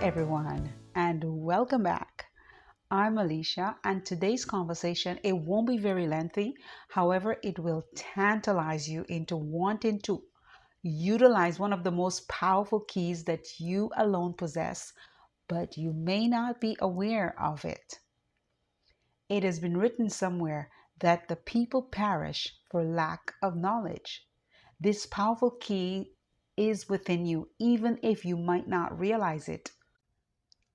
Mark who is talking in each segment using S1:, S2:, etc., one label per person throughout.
S1: everyone, and welcome back. I'm Alicia, and today's conversation, it won't be very lengthy. However, it will tantalize you into wanting to utilize one of the most powerful keys that you alone possess, but you may not be aware of it. It has been written somewhere that the people perish for lack of knowledge. This powerful key is within you, even if you might not realize it.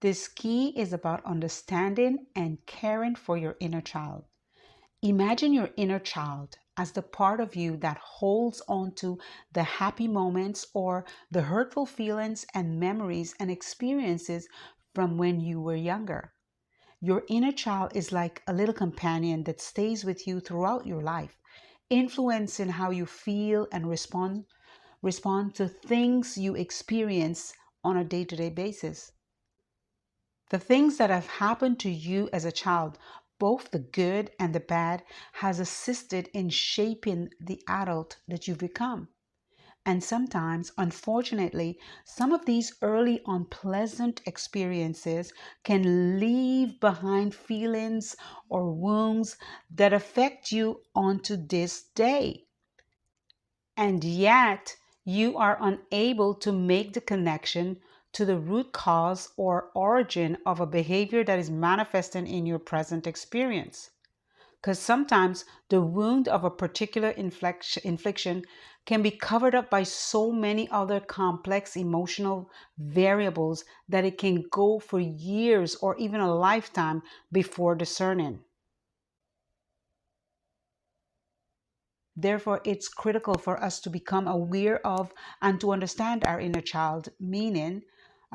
S1: This key is about understanding and caring for your inner child. Imagine your inner child as the part of you that holds on to the happy moments or the hurtful feelings and memories and experiences from when you were younger. Your inner child is like a little companion that stays with you throughout your life, influencing how you feel and respond to things you experience on a day-to-day basis. The things that have happened to you as a child, both the good and the bad, has assisted in shaping the adult that you've become. And sometimes, unfortunately, some of these early unpleasant experiences can leave behind feelings or wounds that affect you onto this day. And yet, you are unable to make the connection to the root cause or origin of a behavior that is manifesting in your present experience. Because sometimes the wound of a particular infliction can be covered up by so many other complex emotional variables that it can go for years or even a lifetime before discerning. Therefore, it's critical for us to become aware of and to understand our inner child, meaning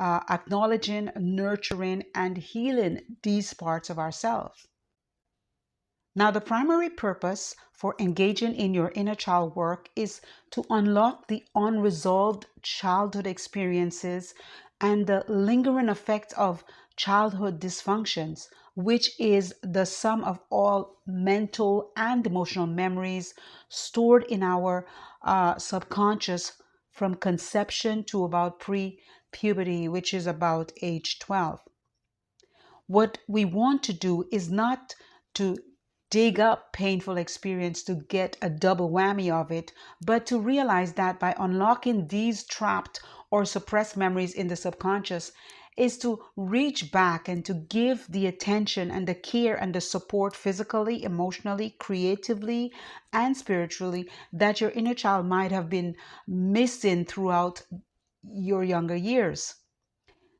S1: acknowledging, nurturing, and healing these parts of ourselves. Now, the primary purpose for engaging in your inner child work is to unlock the unresolved childhood experiences and the lingering effects of childhood dysfunctions, which is the sum of all mental and emotional memories stored in our subconscious from conception to about pre-puberty, which is about age 12. What we want to do is not to dig up painful experience to get a double whammy of it, but to realize that by unlocking these trapped or suppressed memories in the subconscious is to reach back and to give the attention and the care and the support physically, emotionally, creatively, and spiritually that your inner child might have been missing throughout your younger years.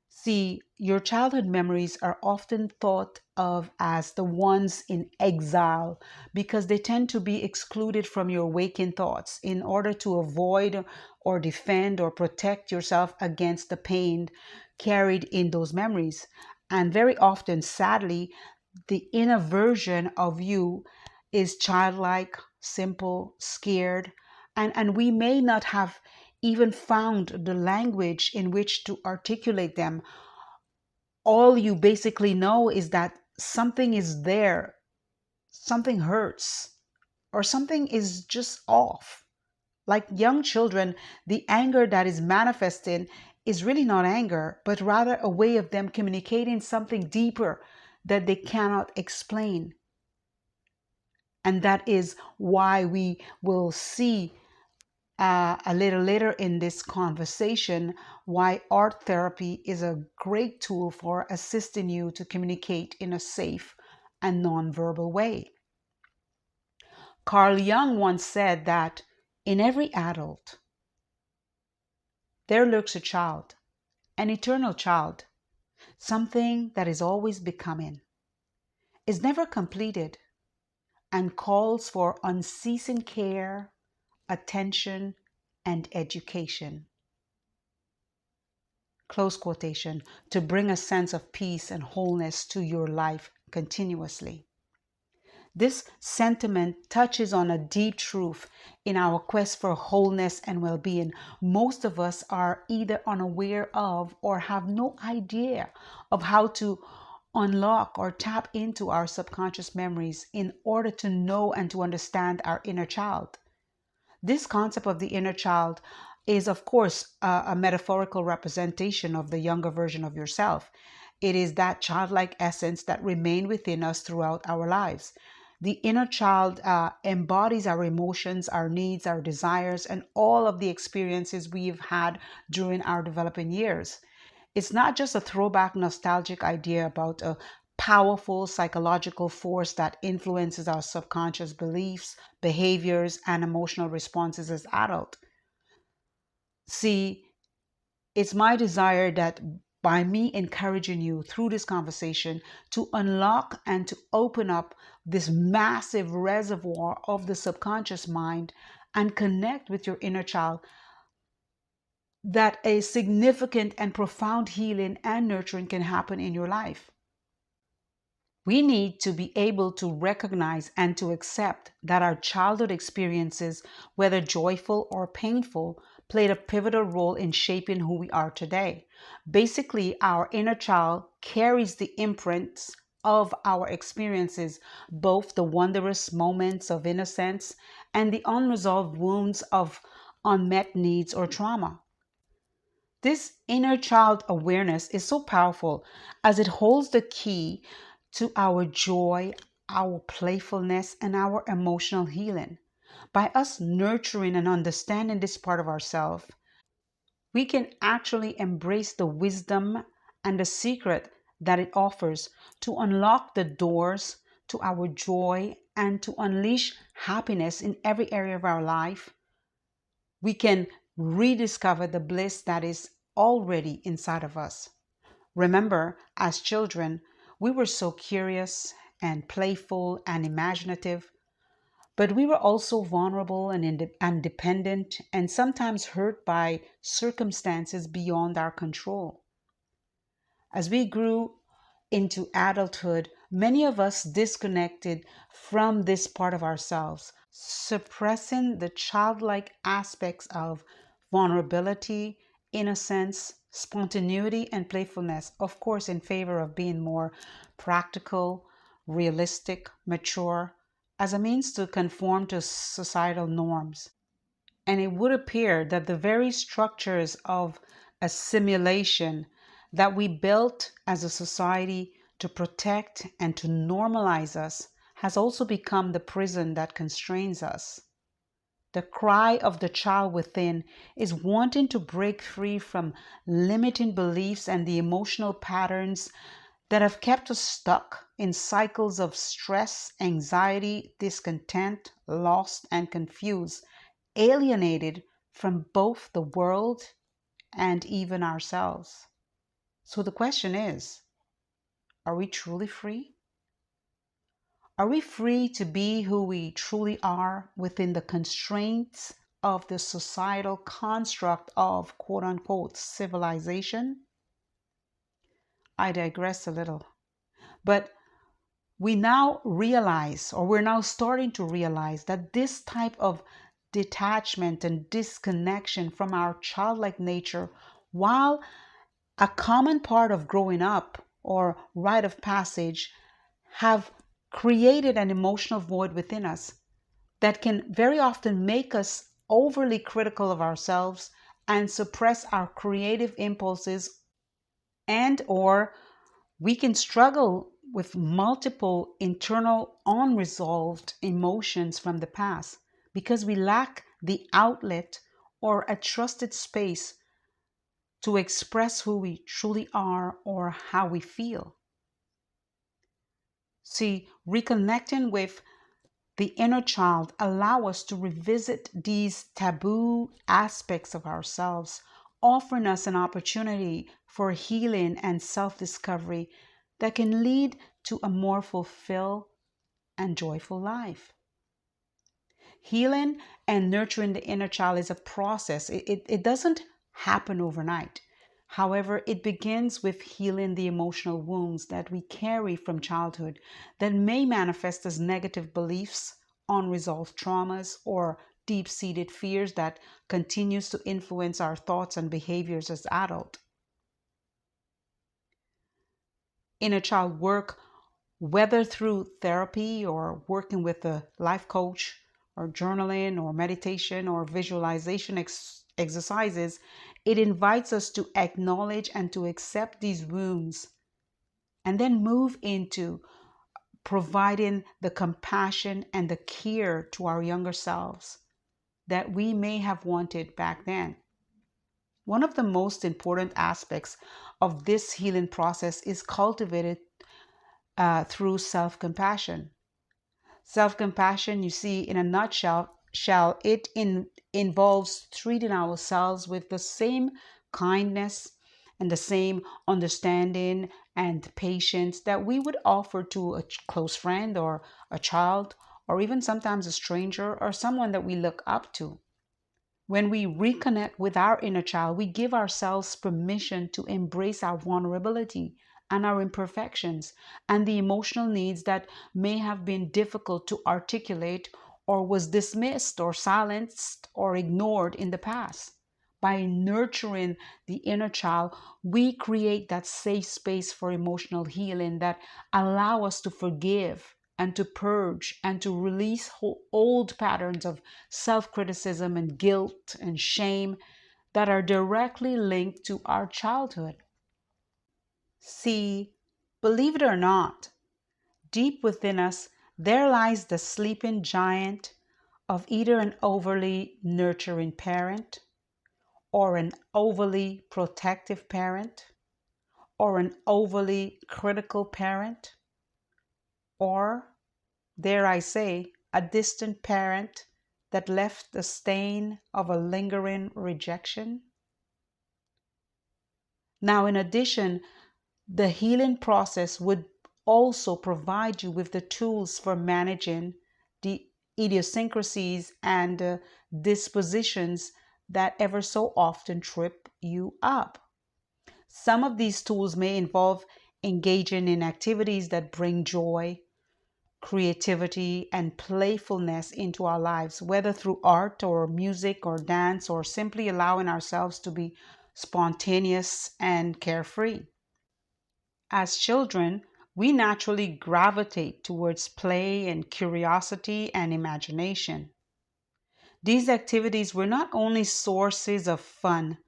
S1: See, your childhood memories are often thought of as the ones in exile because they tend to be excluded from your waking thoughts in order to avoid or defend or protect yourself against the pain carried in those memories. And very often, sadly, the inner version of you is childlike, simple, scared, and we may not have even found the language in which to articulate them. All you basically know is that something is there, something hurts, or something is just off. Like young children, the anger that is manifesting is really not anger, but rather a way of them communicating something deeper that they cannot explain. And that is why we will see a little later in this conversation why art therapy is a great tool for assisting you to communicate in a safe and nonverbal way. Carl Jung once said that in every adult, there lurks a child, an eternal child, something that is always becoming, is never completed, and calls for unceasing care, attention, and education. Close quotation, to bring a sense of peace and wholeness to your life continuously. This sentiment touches on a deep truth in our quest for wholeness and well being. Most of us are either unaware of or have no idea of how to unlock or tap into our subconscious memories in order to know and to understand our inner child. This concept of the inner child is, of course, a metaphorical representation of the younger version of yourself. It is that childlike essence that remain within us throughout our lives. The inner child embodies our emotions, our needs, our desires, and all of the experiences we've had during our developing years. It's not just a throwback nostalgic idea about a powerful psychological force that influences our subconscious beliefs, behaviors, and emotional responses as adults. See, it's my desire that by me encouraging you through this conversation to unlock and to open up this massive reservoir of the subconscious mind and connect with your inner child, that a significant and profound healing and nurturing can happen in your life. We need to be able to recognize and to accept that our childhood experiences, whether joyful or painful, played a pivotal role in shaping who we are today. Basically, our inner child carries the imprints of our experiences, both the wondrous moments of innocence and the unresolved wounds of unmet needs or trauma. This inner child awareness is so powerful as it holds the key to our joy, our playfulness, and our emotional healing. By us nurturing and understanding this part of ourselves, we can actually embrace the wisdom and the secret that it offers to unlock the doors to our joy and to unleash happiness in every area of our life. We can rediscover the bliss that is already inside of us. Remember, as children, we were so curious and playful and imaginative, but we were also vulnerable and dependent and sometimes hurt by circumstances beyond our control. As we grew into adulthood, many of us disconnected from this part of ourselves, suppressing the childlike aspects of vulnerability, innocence, spontaneity, and playfulness, of course, in favor of being more practical, realistic, mature, as a means to conform to societal norms. And it would appear that the very structures of assimilation that we built as a society to protect and to normalize us has also become the prison that constrains us. The cry of the child within is wanting to break free from limiting beliefs and the emotional patterns that have kept us stuck in cycles of stress, anxiety, discontent, lost, and confused, alienated from both the world and even ourselves. So the question is, are we truly free? Are we free to be who we truly are within the constraints of the societal construct of quote unquote civilization? I digress a little. But we now realize, or we're now starting to realize, that this type of detachment and disconnection from our childlike nature, while a common part of growing up or rite of passage, have created an emotional void within us that can very often make us overly critical of ourselves and suppress our creative impulses, and or we can struggle with multiple internal unresolved emotions from the past because we lack the outlet or a trusted space to express who we truly are or how we feel. See, reconnecting with the inner child allow us to revisit these taboo aspects of ourselves, offering us an opportunity for healing and self-discovery that can lead to a more fulfilled and joyful life. Healing and nurturing the inner child is a process. It doesn't happen overnight. However, it begins with healing the emotional wounds that we carry from childhood that may manifest as negative beliefs, unresolved traumas, or deep-seated fears that continues to influence our thoughts and behaviors as adult. Inner child work, whether through therapy or working with a life coach or journaling or meditation or visualization exercises, it invites us to acknowledge and to accept these wounds and then move into providing the compassion and the care to our younger selves that we may have wanted back then. One of the most important aspects of this healing process is cultivated through self compassion. Self compassion, you see, in a nutshell, involves treating ourselves with the same kindness and the same understanding and patience that we would offer to a close friend or a child, or even sometimes a stranger or someone that we look up to. When we reconnect with our inner child, we give ourselves permission to embrace our vulnerability and our imperfections and the emotional needs that may have been difficult to articulate or was dismissed or silenced or ignored in the past. By nurturing the inner child, we create that safe space for emotional healing that allow us to forgive and to purge and to release old patterns of self-criticism and guilt and shame that are directly linked to our childhood. See, believe it or not, deep within us, there lies the sleeping giant of either an overly nurturing parent or an overly protective parent or an overly critical parent or, dare I say, a distant parent that left the stain of a lingering rejection. Now, in addition, the healing process would also provide you with the tools for managing the idiosyncrasies and dispositions that ever so often trip you up. Some of these tools may involve engaging in activities that bring joy, creativity, and playfulness into our lives, whether through art or music or dance or simply allowing ourselves to be spontaneous and carefree. As children, we naturally gravitate towards play and curiosity and imagination. These activities were not only sources of fun,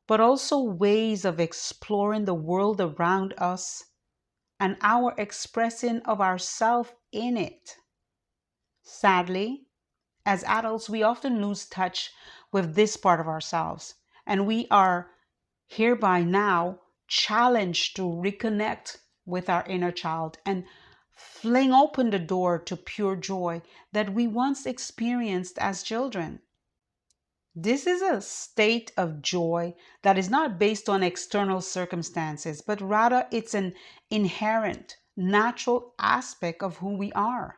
S1: but also ways of exploring the world around us and our expressing of ourself in it. Sadly, as adults, we often lose touch with this part of ourselves, and we are hereby now challenged to reconnect with our inner child and fling open the door to pure joy that we once experienced as children. This is a state of joy that is not based on external circumstances, but rather it's an inherent, natural aspect of who we are.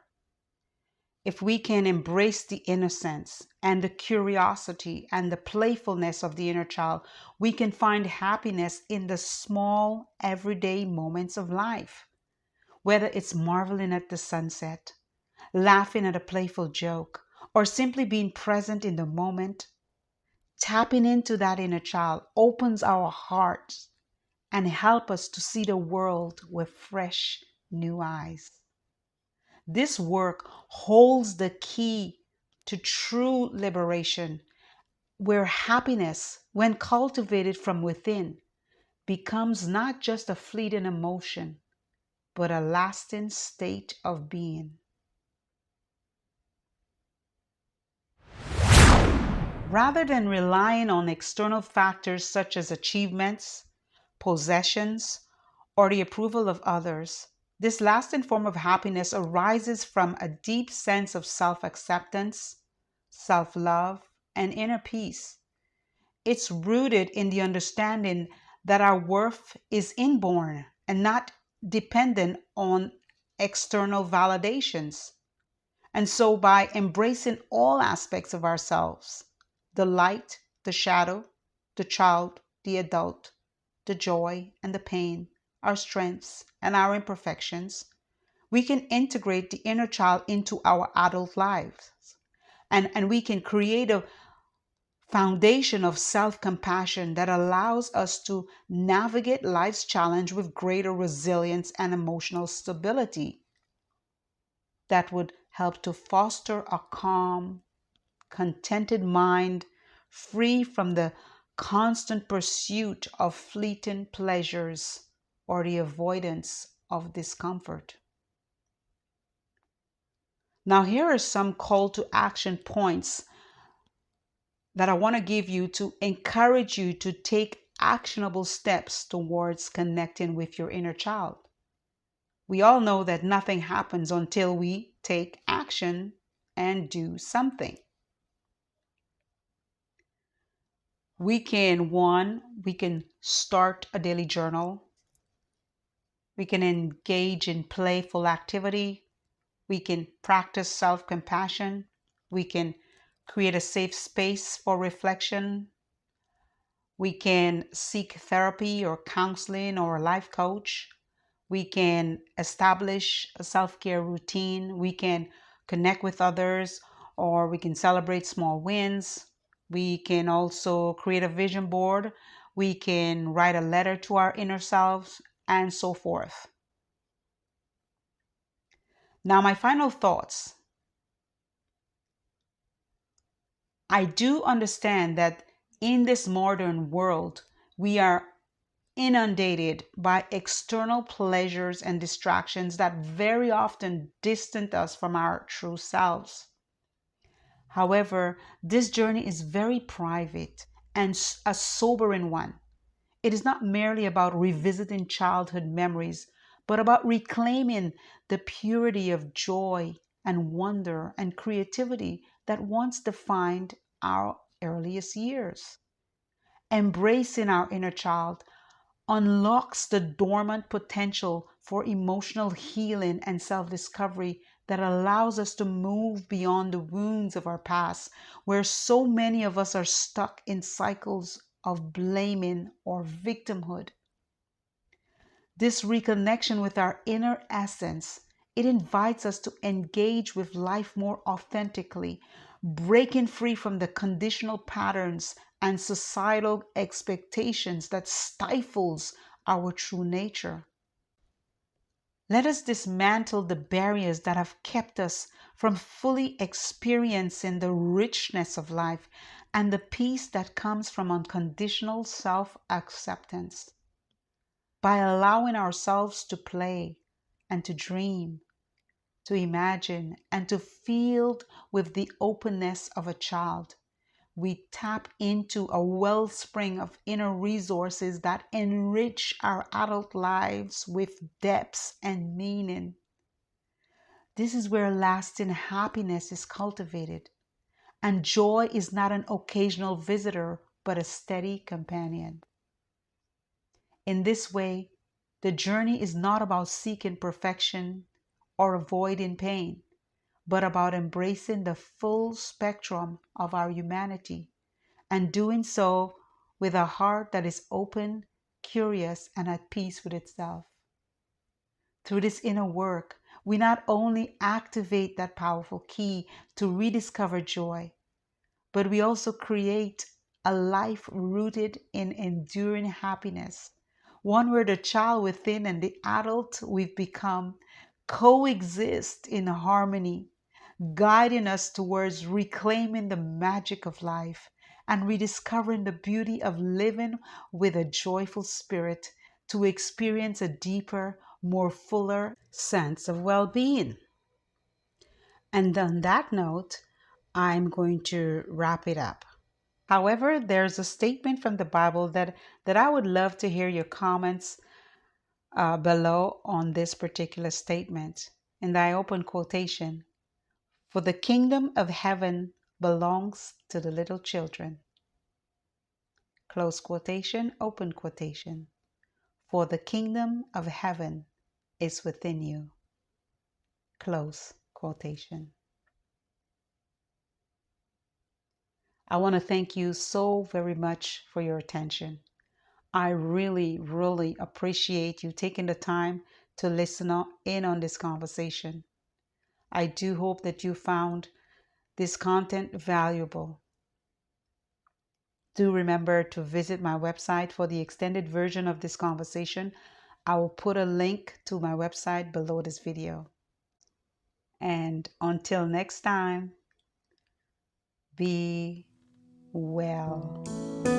S1: If we can embrace the innocence and the curiosity and the playfulness of the inner child, we can find happiness in the small, everyday moments of life. Whether it's marveling at the sunset, laughing at a playful joke, or simply being present in the moment, tapping into that inner child opens our hearts and help us to see the world with fresh, new eyes. This work holds the key to true liberation, where happiness, when cultivated from within, becomes not just a fleeting emotion, but a lasting state of being. Rather than relying on external factors such as achievements, possessions, or the approval of others, this lasting form of happiness arises from a deep sense of self acceptance, self love, and inner peace. It's rooted in the understanding that our worth is inborn and not dependent on external validations. And so, by embracing all aspects of ourselves, the light, the shadow, the child, the adult, the joy and the pain, our strengths and our imperfections, we can integrate the inner child into our adult lives. And we can create a foundation of self-compassion that allows us to navigate life's challenge with greater resilience and emotional stability that would help to foster a calm, contented mind free from the constant pursuit of fleeting pleasures or the avoidance of discomfort. Now, here are some call to action points that I want to give you to encourage you to take actionable steps towards connecting with your inner child. We all know that nothing happens until we take action and do something. We can start a daily journal. We can engage in playful activity. We can practice self compassion. We can create a safe space for reflection. We can seek therapy or counseling or a life coach. We can establish a self care routine. We can connect with others, or we can celebrate small wins. We can also create a vision board. We can write a letter to our inner selves, and so forth. Now, my final thoughts. I do understand that in this modern world, we are inundated by external pleasures and distractions that very often distance us from our true selves. However, this journey is very private and a sobering one. It is not merely about revisiting childhood memories, but about reclaiming the purity of joy and wonder and creativity that once defined our earliest years. Embracing our inner child unlocks the dormant potential for emotional healing and self discovery that allows us to move beyond the wounds of our past, where so many of us are stuck in cycles of blaming or victimhood. This reconnection with our inner essence, it invites us to engage with life more authentically, breaking free from the conditional patterns and societal expectations that stifles our true nature. Let us dismantle the barriers that have kept us from fully experiencing the richness of life and the peace that comes from unconditional self acceptance. By allowing ourselves to play and to dream, to imagine, and to feel with the openness of a child, we tap into a wellspring of inner resources that enrich our adult lives with depths and meaning. This is where lasting happiness is cultivated, and joy is not an occasional visitor, but a steady companion. In this way, the journey is not about seeking perfection or avoiding pain, but about embracing the full spectrum of our humanity and doing so with a heart that is open, curious, and at peace with itself. Through this inner work, we not only activate that powerful key to rediscover joy, but we also create a life rooted in enduring happiness, one where the child within and the adult we've become coexist in harmony, guiding us towards reclaiming the magic of life and rediscovering the beauty of living with a joyful spirit to experience a deeper, more fuller sense of well being. And on that note, I'm going to wrap it up. However, there's a statement from the Bible that I would love to hear your comments below on this particular statement. And I open quotation: "For the kingdom of heaven belongs to the little children." Close quotation, open quotation. "For the kingdom of heaven is within you." Close quotation. I want to thank you so very much for your attention. I really, really appreciate you taking the time to listen in on this conversation. I do hope that you found this content valuable. Do remember to visit my website for the extended version of this conversation. I will put a link to my website below this video. And until next time, be well.